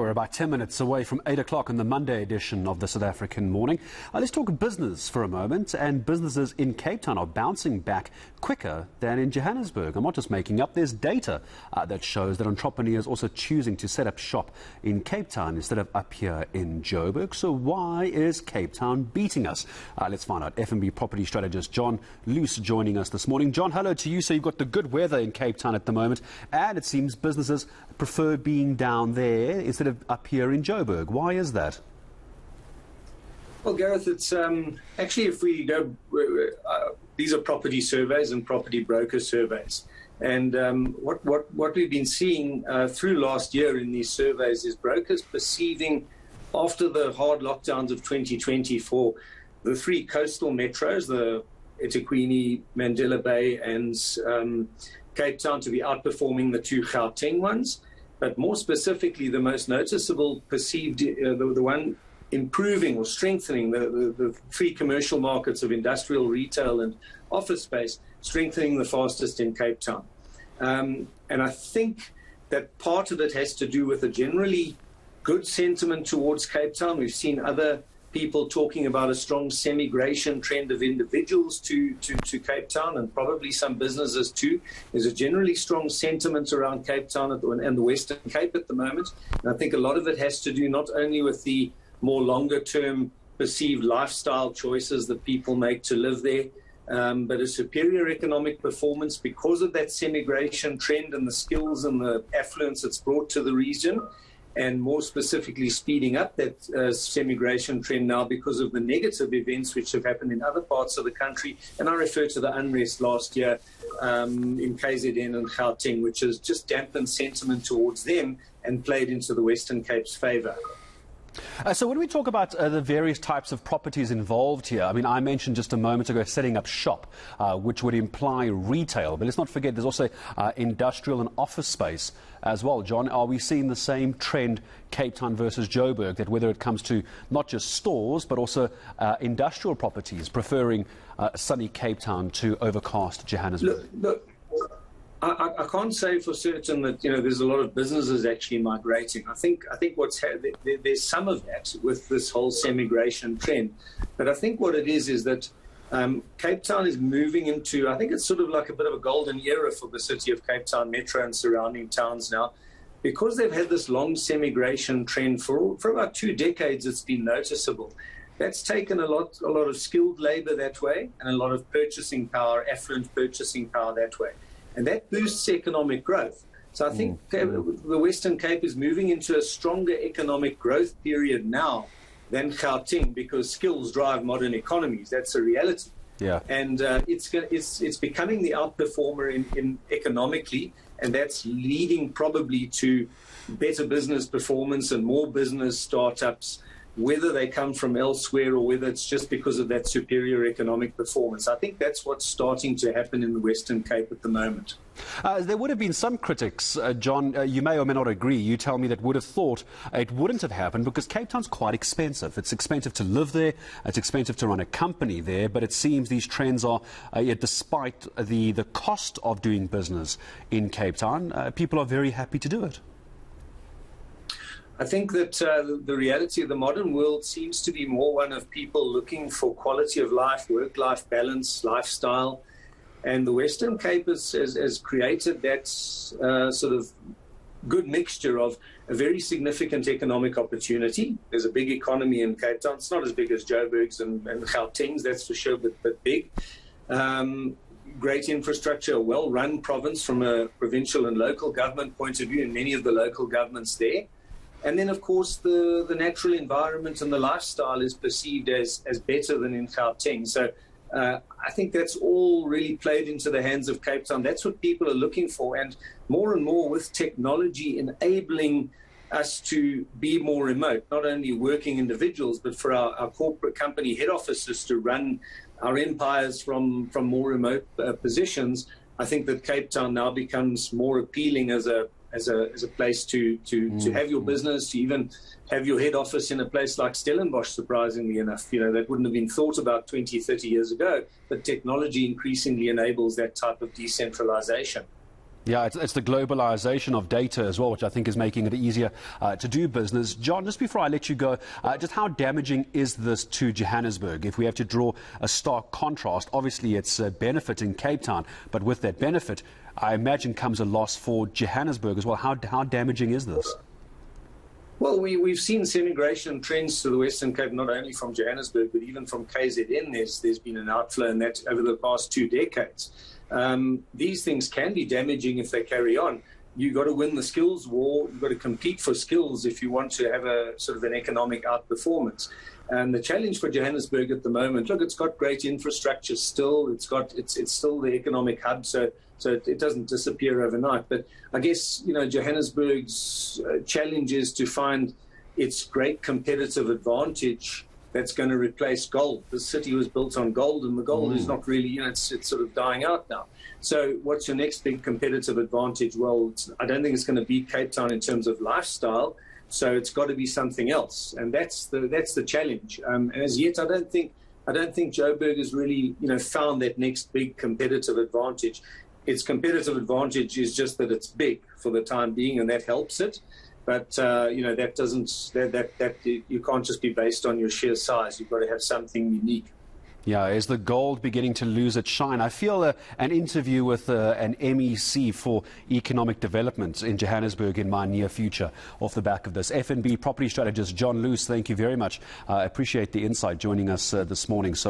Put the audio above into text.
We're about 10 minutes away from 8 o'clock on the Monday edition of the South African Morning. Let's talk business for a moment. And businesses in Cape Town are bouncing back quicker than in Johannesburg. I'm not just making up. There's data that shows that entrepreneurs also choosing to set up shop in Cape Town instead of up here in Joburg. So why is Cape Town beating us? Let's find out. FNB Property Strategist John Loos joining us this morning. John, hello to you. So you've got the good weather in Cape Town at the moment, and it seems businesses prefer being down there instead of up here in Joburg. Why is that? Well, Gareth, it's actually, if we go, these are property surveys and property broker surveys. And what we've been seeing through last year in these surveys is brokers perceiving, after the hard lockdowns of 2020 for the three coastal metros, the eThekwini, Mandela Bay and Cape Town, to be outperforming the two Gauteng ones. But more specifically, the most noticeable perceived, the one improving or strengthening the three commercial markets of industrial, retail and office space, strengthening the fastest in Cape Town. And I think that part of it has to do with a generally good sentiment towards Cape Town. We've seen other people talking about a strong semigration trend of individuals to Cape Town, and probably some businesses too. There's a generally strong sentiment around Cape Town and the Western Cape at the moment. And I think a lot of it has to do not only with the more longer term perceived lifestyle choices that people make to live there, but a superior economic performance because of that semigration trend and the skills and the affluence it's brought to the region. And more specifically, speeding up that semigration trend now because of the negative events which have happened in other parts of the country. And I refer to the unrest last year in KZN and Gauteng, which has just dampened sentiment towards them and played into the Western Cape's favour. So when we talk about the various types of properties involved here, I mean, I mentioned just a moment ago setting up shop, which would imply retail. But let's not forget there's also industrial and office space as well. John, are we seeing the same trend, Cape Town versus Joburg, that whether it comes to not just stores but also industrial properties, preferring sunny Cape Town to overcast Johannesburg? Look. I can't say for certain that there's a lot of businesses actually migrating. I think there's some of that with this whole semigration trend, but I think what it is that Cape Town is moving into, I think it's sort of like a bit of a golden era for the city of Cape Town Metro and surrounding towns now, because they've had this long semigration trend for about 2 decades. It's been noticeable. That's taken a lot of skilled labour that way and a lot of purchasing power, affluent purchasing power that way. And that boosts economic growth. So I think the Western Cape is moving into a stronger economic growth period now than Gauteng, because skills drive modern economies. That's a reality. Yeah. And it's becoming the outperformer in economically, and that's leading probably to better business performance and more business startups, whether they come from elsewhere or whether it's just because of that superior economic performance. I think that's what's starting to happen in the Western Cape at the moment. There would have been some critics, John, you may or may not agree. You tell me that would have thought it wouldn't have happened because Cape Town's quite expensive. It's expensive to live there, it's expensive to run a company there, but it seems these trends are, despite the cost of doing business in Cape Town, people are very happy to do it. I think that the reality of the modern world seems to be more one of people looking for quality of life, work-life balance, lifestyle. And the Western Cape has created that sort of good mixture of a very significant economic opportunity. There's a big economy in Cape Town. It's not as big as Joburg's and Gauteng's, that's for sure, but big. Great infrastructure, a well-run province from a provincial and local government point of view, and many of the local governments there. And then, of course, the natural environment and the lifestyle is perceived as better than in Gauteng. So I think that's all really played into the hands of Cape Town. That's what people are looking for. And more with technology enabling us to be more remote, not only working individuals, but for our corporate company head offices to run our empires from more remote positions. I think that Cape Town now becomes more appealing as a place to have your business, to even have your head office in a place like Stellenbosch, surprisingly enough. That wouldn't have been thought about 20, 30 years ago, but technology increasingly enables that type of decentralization. Yeah, it's the globalization of data as well, which I think is making it easier to do business. John, just before I let you go, just how damaging is this to Johannesburg? If we have to draw a stark contrast, obviously it's a benefit in Cape Town, but with that benefit, I imagine comes a loss for Johannesburg as well. How damaging is this? Well, we've seen semigration trends to the Western Cape, not only from Johannesburg, but even from KZN. There's been an outflow in that over the past 2 decades. These things can be damaging if they carry on. You've got to win the skills war. You've got to compete for skills if you want to have a sort of an economic outperformance. And the challenge for Johannesburg at the moment, look, it's got great infrastructure still. It's still the economic hub, so it doesn't disappear overnight. But I guess, Johannesburg's challenge is to find its great competitive advantage that's going to replace gold. The city was built on gold, and the gold is not really, it's sort of dying out now. So what's your next big competitive advantage? Well, I don't think it's going to beat Cape Town in terms of lifestyle, so it's got to be something else, and that's the challenge. As yet, I don't think Joburg has really, found that next big competitive advantage. Its competitive advantage is just that it's big for the time being, and that helps it. But that doesn't. That you can't just be based on your sheer size. You've got to have something unique. Yeah, is the gold beginning to lose its shine? I feel an interview with an MEC for economic development in Johannesburg in my near future off the back of this. FNB Property Strategist John Loos, thank you very much. I appreciate the insight joining us this morning. So